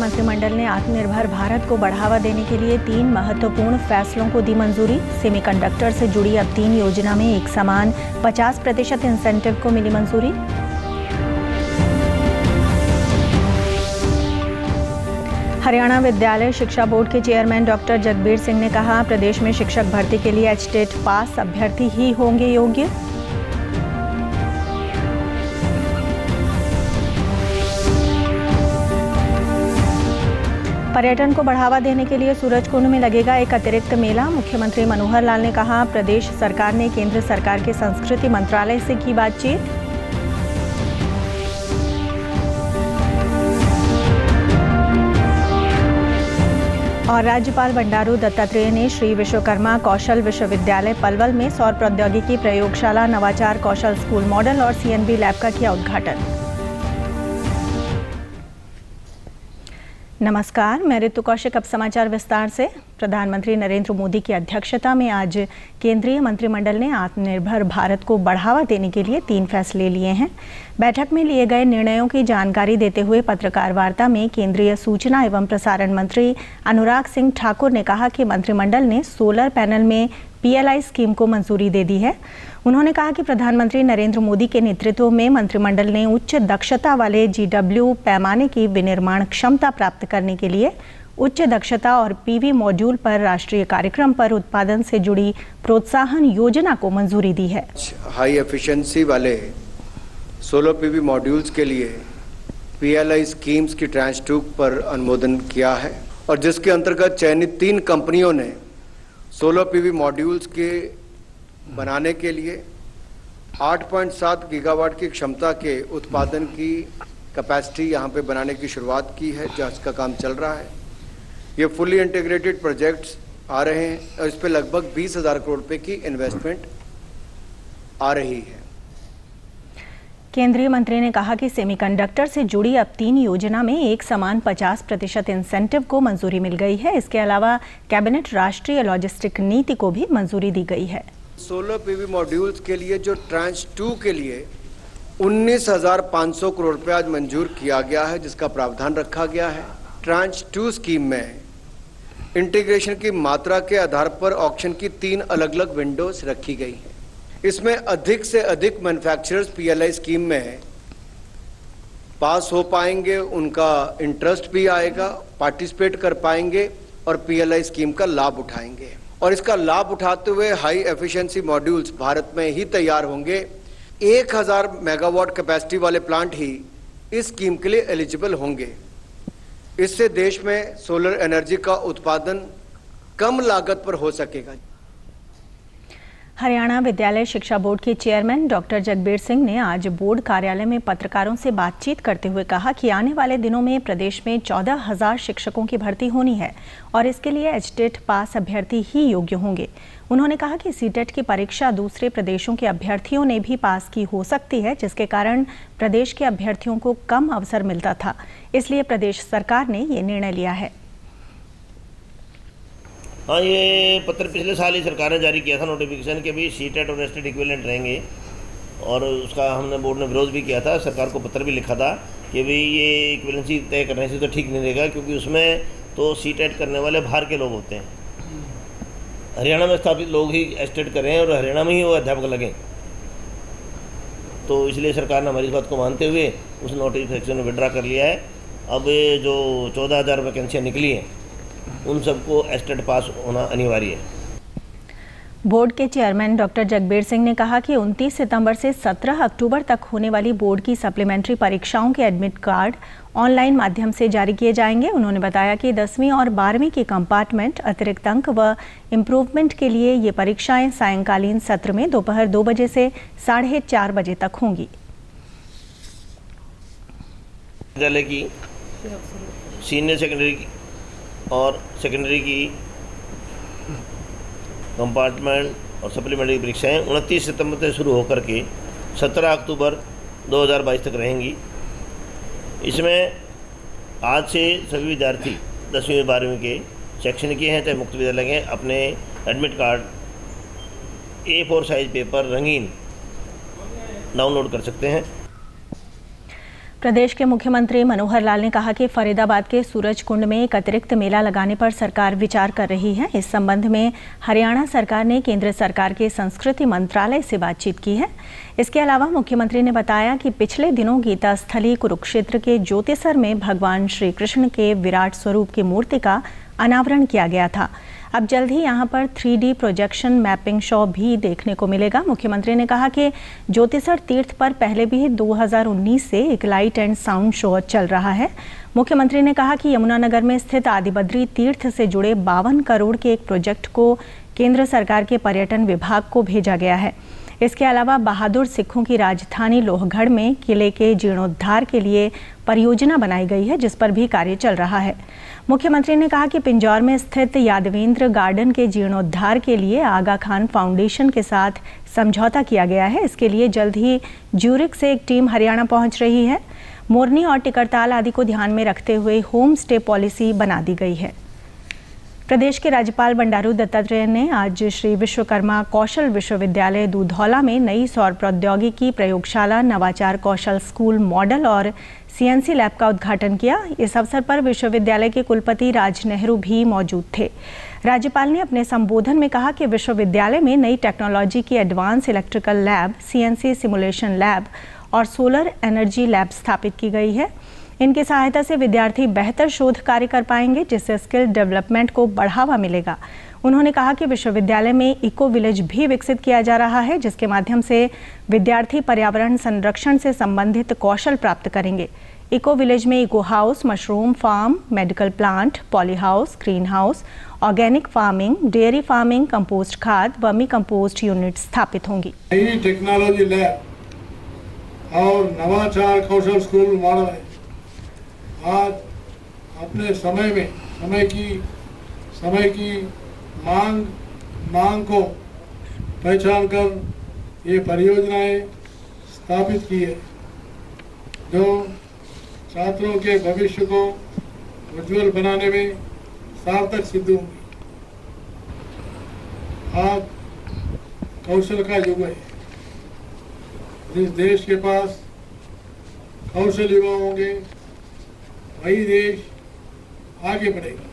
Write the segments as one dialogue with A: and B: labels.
A: मंत्रिमंडल ने आत्मनिर्भर भारत को बढ़ावा देने के लिए 3 महत्वपूर्ण फैसलों को दी मंजूरी। सेमीकंडक्टर से जुड़ी अब 3 योजना में एक समान 50% इंसेंटिव को मिली मंजूरी। हरियाणा विद्यालय शिक्षा बोर्ड के चेयरमैन डॉक्टर जगबीर सिंह ने कहा, प्रदेश में शिक्षक भर्ती के लिए एचटेट पास अभ्यर्थी ही होंगे योग्य। पर्यटन को बढ़ावा देने के लिए सूरजकुंड में लगेगा एक अतिरिक्त मेला। मुख्यमंत्री मनोहर लाल ने कहा, प्रदेश सरकार ने केंद्र सरकार के संस्कृति मंत्रालय से की बातचीत। और राज्यपाल बंडारू दत्तात्रेय ने श्री विश्वकर्मा कौशल विश्वविद्यालय पलवल में सौर प्रौद्योगिकी प्रयोगशाला, नवाचार कौशल स्कूल मॉडल और सीएनबी लैब का किया उद्घाटन। नमस्कार, मैं ऋतु कौशिक। अब समाचार विस्तार से। प्रधानमंत्री नरेंद्र मोदी की अध्यक्षता में आज केंद्रीय मंत्रिमंडल ने आत्मनिर्भर भारत को बढ़ावा देने के लिए 3 फैसले लिए हैं। बैठक में लिए गए निर्णयों की जानकारी देते हुए पत्रकार वार्ता में केंद्रीय सूचना एवं प्रसारण मंत्री अनुराग सिंह ठाकुर ने कहा कि मंत्रिमंडल ने सोलर पैनल में पीएलआई स्कीम को मंजूरी दे दी है। उन्होंने कहा कि प्रधानमंत्री नरेंद्र मोदी के नेतृत्व में मंत्रिमंडल ने उच्च दक्षता वाले GW पैमाने की विनिर्माण क्षमता प्राप्त करने के लिए उच्च दक्षता और पीवी मॉड्यूल पर राष्ट्रीय कार्यक्रम पर उत्पादन से जुड़ी प्रोत्साहन योजना को मंजूरी दी है।
B: हाई एफिशिएंसी वाले सोलर पीवी मॉड्यूल्स के लिए पीएलआई स्कीम्स की ट्रांच 2 पर अनुमोदन किया है और जिसके अंतर्गत चयनित 3 कंपनियों ने सोलर पीवी मॉड्यूल्स के बनाने के लिए 8.7 गीगावाट की क्षमता के उत्पादन की कैपेसिटी यहाँ पे बनाने की शुरुआत की है, जहाँ इसका काम चल रहा है। ये फुली इंटीग्रेटेड प्रोजेक्ट्स आ रहे हैं और इस पे लगभग 20,000 करोड़ रुपए की इन्वेस्टमेंट आ रही है।
A: केंद्रीय मंत्री ने कहा कि सेमीकंडक्टर से जुड़ी अब 3 योजना में एक समान 50% इंसेंटिव को मंजूरी मिल गई है। इसके अलावा कैबिनेट राष्ट्रीय लॉजिस्टिक नीति को भी मंजूरी दी गई है।
B: सोलर पीवी मॉड्यूल्स के लिए जो ट्रांच 2 के लिए 19,500 करोड़ रुपए आज मंजूर किया गया है, जिसका प्रावधान रखा गया है। ट्रांच 2 स्कीम में इंटीग्रेशन की मात्रा के आधार पर ऑक्शन की 3 अलग अलग विंडोज रखी गई हैं। इसमें अधिक से अधिक मैन्युफैक्चरर्स पीएलआई स्कीम में पास हो पाएंगे, उनका इंटरेस्ट भी आएगा, पार्टिसिपेट कर पाएंगे और पीएलआई स्कीम का लाभ उठाएंगे। और इसका लाभ उठाते हुए हाई एफिशिएंसी मॉड्यूल्स भारत में ही तैयार होंगे। 1000 मेगावाट कैपेसिटी वाले प्लांट ही इस स्कीम के लिए एलिजिबल होंगे। इससे देश में सोलर एनर्जी का उत्पादन कम लागत पर हो सकेगा।
A: हरियाणा विद्यालय शिक्षा बोर्ड के चेयरमैन डॉक्टर जगबीर सिंह ने आज बोर्ड कार्यालय में पत्रकारों से बातचीत करते हुए कहा कि आने वाले दिनों में प्रदेश में 14,000 शिक्षकों की भर्ती होनी है और इसके लिए एचटेट पास अभ्यर्थी ही योग्य होंगे। उन्होंने कहा कि सीटेट की परीक्षा दूसरे प्रदेशों के अभ्यर्थियों ने भी पास की हो सकती है, जिसके कारण प्रदेश के अभ्यर्थियों को कम अवसर मिलता था। इसलिए प्रदेश सरकार ने ये निर्णय लिया है।
C: हाँ, ये पत्र पिछले साल ही सरकार ने जारी किया था नोटिफिकेशन के भी सीटेट और एचटेट इक्विवेलेंट रहेंगे और उसका हमने बोर्ड ने विरोध भी किया था। सरकार को पत्र भी लिखा था कि भाई ये इक्विवेलेंसी तय करने से तो ठीक नहीं रहेगा, क्योंकि उसमें तो सीटेट करने वाले बाहर के लोग होते हैं। हरियाणा में स्थापित लोग ही एचटेट करें और हरियाणा में ही वो अध्यापक लगें। तो इसलिए सरकार ने हमारी इस बात को मानते हुए उस नोटिफिकेशन में विड्रा कर लिया है। अब जो 14,000 वैकेंसियाँ निकली हैं उन सबको एचटेट पास होना अनिवार्य है।
A: बोर्ड के चेयरमैन डॉक्टर जगबीर सिंह ने कहा कि 29 सितंबर से 17 अक्टूबर तक होने वाली बोर्ड की सप्लीमेंट्री परीक्षाओं के एडमिट कार्ड ऑनलाइन माध्यम से जारी किए जाएंगे। उन्होंने बताया कि 10वीं और 12वीं के कंपार्टमेंट, अतिरिक्त अंक व इम्प्रूवमेंट के लिए ये परीक्षाएं सायंकालीन सत्र में दोपहर 2 बजे से 4:30 बजे तक होंगी।
C: विद्यालय की सीनियर सेकेंडरी और सेकेंडरी की कंपार्टमेंट और सप्लीमेंट्री परीक्षाएं 29 सितंबर से शुरू होकर के 17 अक्टूबर 2022 तक रहेंगी। इसमें आज से सभी विद्यार्थी 10वीं और 12वीं के शैक्षणिक हैं चाहे मुक्त विद्यालय के अपने admit card A4 size paper रंगीन डाउनलोड कर सकते हैं।
A: प्रदेश के मुख्यमंत्री मनोहर लाल ने कहा कि फरीदाबाद के सूरज कुंड में एक अतिरिक्त मेला लगाने पर सरकार विचार कर रही है। इस संबंध में हरियाणा सरकार ने केंद्र सरकार के संस्कृति मंत्रालय से बातचीत की है। इसके अलावा मुख्यमंत्री ने बताया कि पिछले दिनों गीता स्थली कुरुक्षेत्र के ज्योतिसर में भगवान श्री कृष्ण के विराट स्वरूप की मूर्ति का अनावरण किया गया था। अब जल्द ही यहां पर 3D प्रोजेक्शन मैपिंग शो भी देखने को मिलेगा। मुख्यमंत्री ने कहा कि ज्योतिसर तीर्थ पर पहले भी 2019 से एक लाइट एंड साउंड शो चल रहा है। मुख्यमंत्री ने कहा कि यमुनानगर में स्थित आदिबद्री तीर्थ से जुड़े 52 करोड़ के एक प्रोजेक्ट को केंद्र सरकार के पर्यटन विभाग को भेजा गया है। इसके अलावा बहादुर सिखों की राजधानी लोहगढ़ में किले के जीर्णोद्धार के लिए परियोजना बनाई गई है, जिस पर भी कार्य चल रहा है। मुख्यमंत्री ने कहा कि पिंजौर में स्थित यादवेंद्र गार्डन के जीर्णोद्धार के लिए आगा खान फाउंडेशन के साथ समझौता किया गया है। इसके लिए जल्द ही ज्यूरिख से एक टीम हरियाणा पहुंच रही है। मोरनी और टिकरताल आदि को ध्यान में रखते हुए होम स्टे पॉलिसी बना दी गई है। प्रदेश के राज्यपाल बंडारू दत्तात्रेय ने आज श्री विश्वकर्मा कौशल विश्वविद्यालय दूधौला में नई सौर प्रौद्योगिकी प्रयोगशाला, नवाचार कौशल स्कूल मॉडल और CNC लैब का उद्घाटन किया। इस अवसर पर विश्वविद्यालय के कुलपति राज नेहरू भी मौजूद थे। राज्यपाल ने अपने संबोधन में कहा कि विश्वविद्यालय में नई टेक्नोलॉजी की advance electrical lab, CNC simulation lab और सोलर एनर्जी लैब स्थापित की गई है। इनकी सहायता से विद्यार्थी बेहतर शोध कार्य कर पाएंगे, जिससे स्किल डेवलपमेंट को बढ़ावा मिलेगा। उन्होंने कहा कि विश्वविद्यालय में इको विलेज भी विकसित किया जा रहा है, जिसके माध्यम से विद्यार्थी पर्यावरण संरक्षण से संबंधित कौशल प्राप्त करेंगे। इको विलेज में eco house, mushroom farm, medical plant, polyhouse, greenhouse, organic farming, dairy farming, compost खाद, वर्मी कंपोस्ट यूनिट स्थापित होंगी।
D: नई टेक्नोलॉजी लैब और नवाचार कौशल स्कूल मॉडल आज अपने समय की मांग को पहचान कर ये परियोजनाएं स्थापित की है, जो छात्रों के भविष्य को उज्जवल बनाने में सार्थक सिद्ध होंगी। आज कौशल का युग है। जिस देश के पास कौशल युवा होंगे, वही देश आगे बढ़ेगा।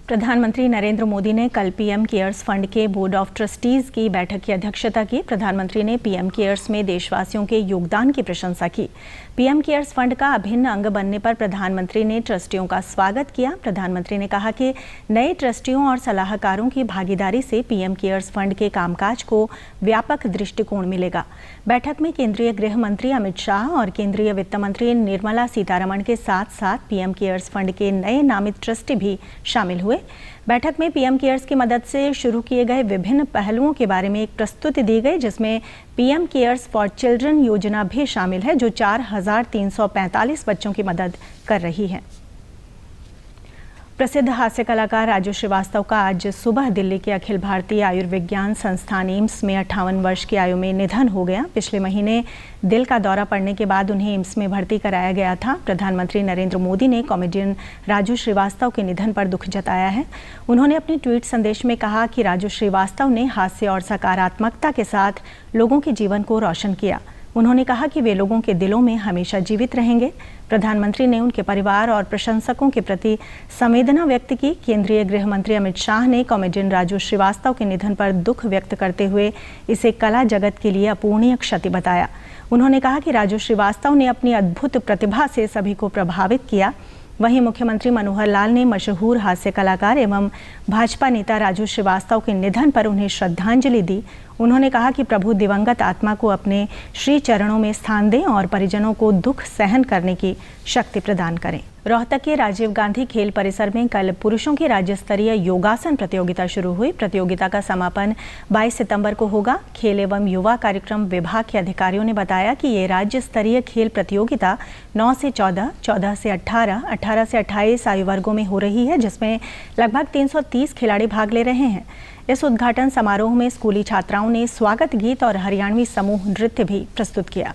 A: प्रधानमंत्री नरेंद्र मोदी ने कल PM केयर्स फंड के बोर्ड ऑफ ट्रस्टीज की बैठक की अध्यक्षता की। प्रधानमंत्री ने PM केयर्स में देशवासियों के योगदान की प्रशंसा की। PM केयर्स फंड का अभिन्न अंग बनने पर प्रधानमंत्री ने ट्रस्टियों का स्वागत किया। प्रधानमंत्री ने कहा कि नए ट्रस्टियों और सलाहकारों की भागीदारी से PM केयर्स फंड के कामकाज को व्यापक दृष्टिकोण मिलेगा। बैठक में केंद्रीय गृह मंत्री अमित शाह और केंद्रीय वित्त मंत्री निर्मला सीतारमण के साथ साथ PM केयर्स फंड के नए नामित ट्रस्टी भी शामिल हुए। बैठक में PM केयर्स की मदद से शुरू किए गए विभिन्न पहलुओं के बारे में एक प्रस्तुति दी गई, जिसमें PM केयर्स फॉर चिल्ड्रन योजना भी शामिल है, जो 4345 बच्चों की मदद कर रही है। प्रसिद्ध हास्य कलाकार राजू श्रीवास्तव का आज सुबह दिल्ली के अखिल भारतीय आयुर्विज्ञान संस्थान एम्स में 58 वर्ष की आयु में निधन हो गया। पिछले महीने दिल का दौरा पड़ने के बाद उन्हें एम्स में भर्ती कराया गया था। प्रधानमंत्री नरेंद्र मोदी ने कॉमेडियन राजू श्रीवास्तव के निधन पर दुख जताया है। उन्होंने अपने ट्वीट संदेश में कहा कि राजू श्रीवास्तव ने हास्य और सकारात्मकता के साथ लोगों के जीवन को रोशन किया। उन्होंने कहा कि वे लोगों के दिलों में हमेशा जीवित रहेंगे। प्रधानमंत्री ने उनके परिवार और प्रशंसकों के प्रति संवेदना व्यक्त की। केंद्रीय गृह मंत्री अमित शाह ने कॉमेडियन राजू श्रीवास्तव के निधन पर दुख व्यक्त करते हुए इसे कला जगत के लिए अपूरणीय क्षति बताया। उन्होंने कहा कि राजू श्रीवास्तव ने अपनी अद्भुत प्रतिभा से सभी को प्रभावित किया। वहीं मुख्यमंत्री मनोहर लाल ने मशहूर हास्य कलाकार एवं भाजपा नेता राजू श्रीवास्तव के निधन पर उन्हें श्रद्धांजलि दी। उन्होंने कहा कि प्रभु दिवंगत आत्मा को अपने श्री चरणों में स्थान दें और परिजनों को दुख सहन करने की शक्ति प्रदान करें। रोहतक के राजीव गांधी खेल परिसर में कल पुरुषों की राज्य स्तरीय योगासन प्रतियोगिता शुरू हुई। प्रतियोगिता का समापन 22 सितंबर को होगा। खेल एवं युवा कार्यक्रम विभाग के अधिकारियों ने बताया कि ये राज्य स्तरीय खेल प्रतियोगिता 9 से 14, 14 से 18, 18 से 28 आयु वर्गों में हो रही है, जिसमें लगभग 330 खिलाड़ी भाग ले रहे हैं। इस उद्घाटन समारोह में स्कूली छात्राओं ने स्वागत गीत और हरियाणवी समूह नृत्य भी प्रस्तुत किया।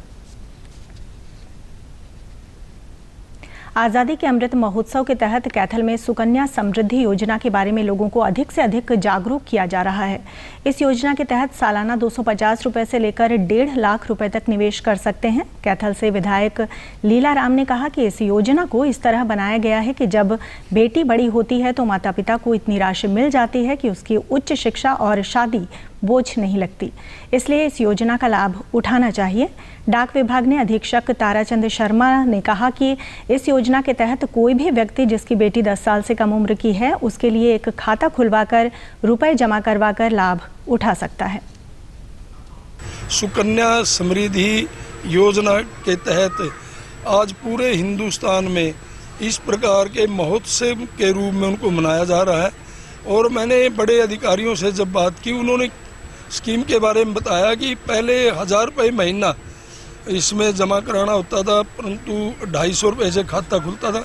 A: आज़ादी के अमृत महोत्सव के तहत कैथल में सुकन्या समृद्धि योजना के बारे में लोगों को अधिक से अधिक जागरूक किया जा रहा है। इस योजना के तहत सालाना 250 रुपए से लेकर 1.5 लाख रुपए तक निवेश कर सकते हैं। कैथल से विधायक लीला राम ने कहा कि इस योजना को इस तरह बनाया गया है कि जब बेटी बड़ी होती है तो माता पिता को इतनी राशि मिल जाती है कि उसकी उच्च शिक्षा और शादी बोझ नहीं लगती, इसलिए इस योजना का लाभ उठाना चाहिए। डाक विभाग ने अधीक्षक ताराचंद शर्मा ने कहा कि इस योजना के तहत कोई भी व्यक्ति जिसकी बेटी 10 साल से कम उम्र की है उसके लिए एक खाता खुलवाकर रुपए जमा करवाकर लाभ उठा सकता है।
E: सुकन्या समृद्धि योजना के तहत आज पूरे हिंदुस्तान में इस प्रकार के महोत्सव के रूप में उनको मनाया जा रहा है। और मैंने बड़े अधिकारियों से जब बात की, उन्होंने स्कीम के बारे में बताया कि पहले 1000 रुपये महीना इसमें जमा कराना होता था, परंतु 250 रुपये से खाता खुलता था।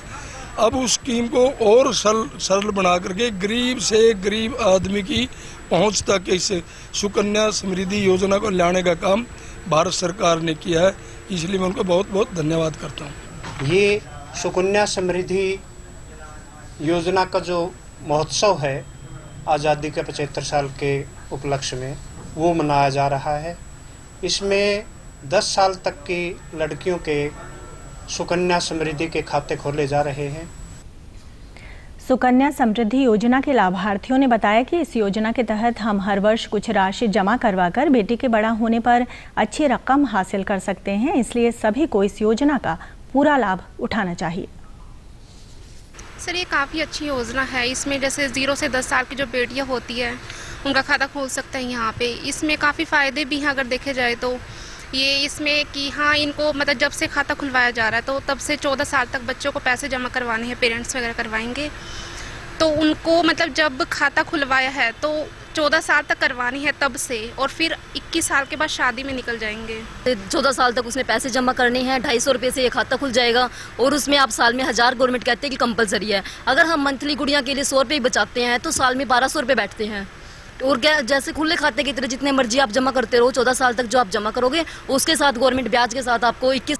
E: अब उस स्कीम को और सरल बना करके गरीब से गरीब आदमी की पहुंच तक इस सुकन्या समृद्धि योजना को लाने का काम भारत सरकार ने किया है, इसलिए मैं उनको बहुत बहुत धन्यवाद करता हूँ।
F: ये सुकन्या समृद्धि योजना का जो महोत्सव है आज़ादी के 75 साल के उपलक्ष्य में, वो मनाया जा रहा है। इसमें 10 साल तक की लड़कियों के सुकन्या समृद्धि के खाते खोले जा रहे हैं।
A: सुकन्या समृद्धि योजना के लाभार्थियों ने बताया कि इस योजना के तहत हम हर वर्ष कुछ राशि जमा करवाकर बेटी के बड़ा होने पर अच्छी रकम हासिल कर सकते हैं, इसलिए सभी को इस योजना का पूरा लाभ उठाना चाहिए।
G: सर, ये काफ़ी अच्छी योजना है। इसमें जैसे 0 से 10 साल की जो बेटियां होती है उनका खाता खोल सकते हैं यहाँ पे। इसमें काफ़ी फ़ायदे भी हैं अगर देखे जाए तो। ये इसमें कि हाँ, इनको मतलब जब से खाता खुलवाया जा रहा है तो तब से 14 साल तक बच्चों को पैसे जमा करवाने हैं, पेरेंट्स वगैरह करवाएंगे। तो उनको मतलब जब खाता खुलवाया है तो 14 साल तक करवानी है तब से, और फिर 21 साल के बाद शादी में निकल जाएंगे।
H: 14 साल तक उसमें पैसे जमा करने हैं, 250 रुपये से ये खाता खुल जाएगा। और उसमें आप साल में 1000 गवर्नमेंट कहते हैं कि कंपलसरी है। अगर हम मंथली गुड़िया के लिए 100 रुपये बचाते हैं तो साल में 1200 रुपये बैठते हैं। और क्या, जैसे खुले खाते की तरह जितने मर्जी आप जमा करते रहो, 14 साल तक जो आप जमा करोगे उसके साथ गवर्नमेंट ब्याज के साथ आपको 21।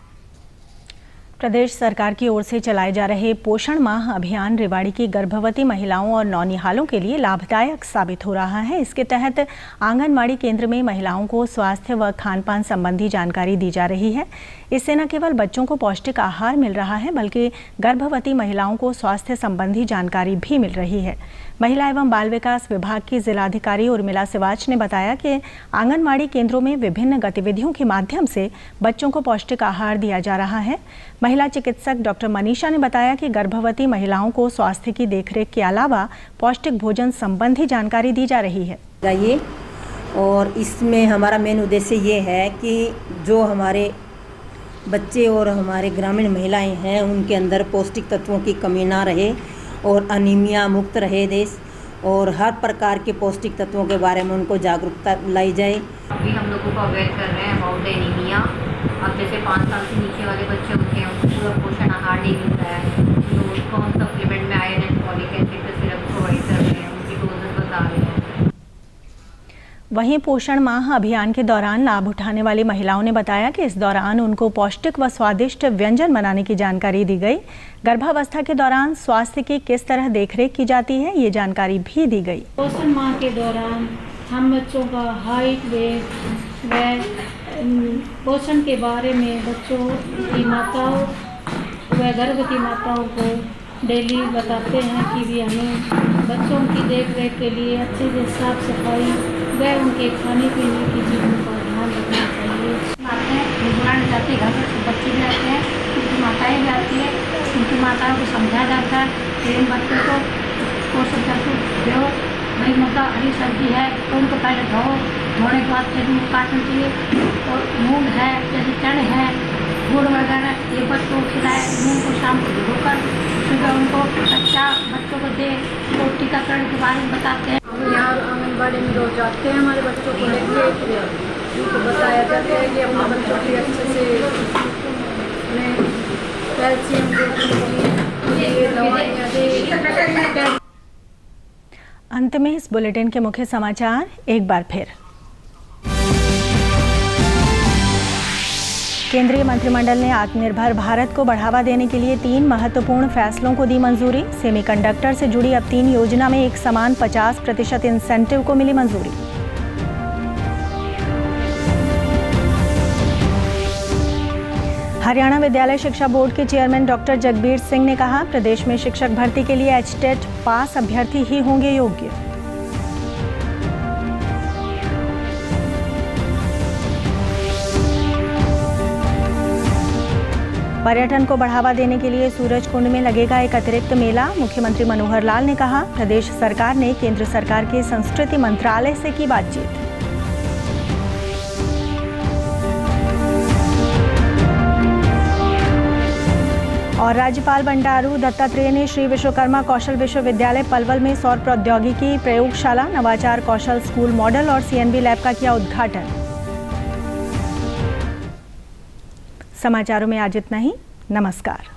A: प्रदेश सरकार की ओर से चलाए जा रहे पोषण माह अभियान रेवाड़ी की गर्भवती महिलाओं और नौनिहालों के लिए लाभदायक साबित हो रहा है। इसके तहत आंगनवाड़ी केंद्र में महिलाओं को स्वास्थ्य व खान-पान संबंधी जानकारी दी जा रही है। इससे न केवल बच्चों को पौष्टिक आहार मिल रहा है बल्कि गर्भवती महिलाओं को स्वास्थ्य संबंधी जानकारी भी मिल रही है। महिला एवं बाल विकास विभाग की जिलाधिकारी उर्मिला सिवाच ने बताया कि आंगनवाड़ी केंद्रों में विभिन्न गतिविधियों के माध्यम से बच्चों को पौष्टिक आहार दिया जा रहा है। महिला चिकित्सक डॉक्टर मनीषा ने बताया कि गर्भवती महिलाओं को स्वास्थ्य की देखरेख के अलावा पौष्टिक भोजन संबंधी जानकारी दी जा रही है।
I: और इसमें हमारा मेन उद्देश्य ये है कि जो हमारे बच्चे और हमारे ग्रामीण महिलाएं हैं उनके अंदर पौष्टिक तत्वों की कमी ना रहे और अनीमिया मुक्त रहे देश, और हर प्रकार के पौष्टिक तत्वों के बारे में उनको जागरूकता लाई जाए।
J: अभी हम लोगों को अवेयर कर रहे हैं अबाउट एनीमिया। अब जैसे 5 साल से नीचे वाले बच्चे होते हैं उनको पूरा पोषण आहार नहीं मिल रहा है, तो उसको हम सप्लीमेंट में आयरन एंड फॉलिक एसिड का सिरप प्रोवाइड कर रहे हैं, उनकी डोजेस बता रहे हैं।
A: वहीं पोषण माह अभियान के दौरान लाभ उठाने वाली महिलाओं ने बताया कि इस दौरान उनको पौष्टिक व स्वादिष्ट व्यंजन बनाने की जानकारी दी गई। गर्भावस्था के दौरान स्वास्थ्य की किस तरह देखरेख की जाती है, ये जानकारी भी दी गई।
K: पोषण माह के दौरान हम बच्चों का हाइट, वेट व पोषण के बारे में बच्चों की माताओं व गर्भवती माताओं को डेली बताते हैं कि भी हमें बच्चों की देखरेख के लिए अच्छे से साफ सफाई व उनके खाने पीने की चीज़ों का ध्यान रखना चाहिए।
L: बुजुर्ग जाते हैं, घर में बच्चे भी आते हैं, उनकी माताएँ भी आती है, उनकी माताओं को समझाया जाता है कि इन बच्चों को पोषक तत्व दो। भाई मतलब हरी सब्जी है तो उनको पहले धोने के बाद फिर उनको काटना चाहिए। और मूंग है, जैसे चने हैं, गुड़ वगैरह, ये बच्चों को खिलाए। मूंग को शाम को भिगोकर सुबह उनको कच्चा बच्चों को दे। तो टीकाकरण के बारे में बताते हैं।
M: हम यहाँ आंगनबाड़ी में रोज जाते हैं, हमारे बच्चों को लेके उनको बताया जाता है कि अपने बच्चों की अच्छे से कैल्शियम दवाइयाँ दे।
A: अंत में इस बुलेटिन के मुख्य समाचार एक बार फिर। केंद्रीय मंत्रिमंडल ने आत्मनिर्भर भारत को बढ़ावा देने के लिए 3 महत्वपूर्ण फैसलों को दी मंजूरी। सेमीकंडक्टर से जुड़ी अब 3 योजना में एक समान 50% इंसेंटिव को मिली मंजूरी। हरियाणा विद्यालय शिक्षा बोर्ड के चेयरमैन डॉक्टर जगबीर सिंह ने कहा, प्रदेश में शिक्षक भर्ती के लिए HTET पास अभ्यर्थी ही होंगे योग्य। पर्यटन को बढ़ावा देने के लिए सूरजकुंड में लगेगा एक अतिरिक्त मेला। मुख्यमंत्री मनोहर लाल ने कहा, प्रदेश सरकार ने केंद्र सरकार के संस्कृति मंत्रालय से की बातचीत। और राज्यपाल बंडारू दत्तात्रेय ने श्री विश्वकर्मा कौशल विश्वविद्यालय पलवल में सौर प्रौद्योगिकी प्रयोगशाला, नवाचार कौशल स्कूल मॉडल और CNB लैब का किया उद्घाटन। समाचारों में आज इतना ही। नमस्कार।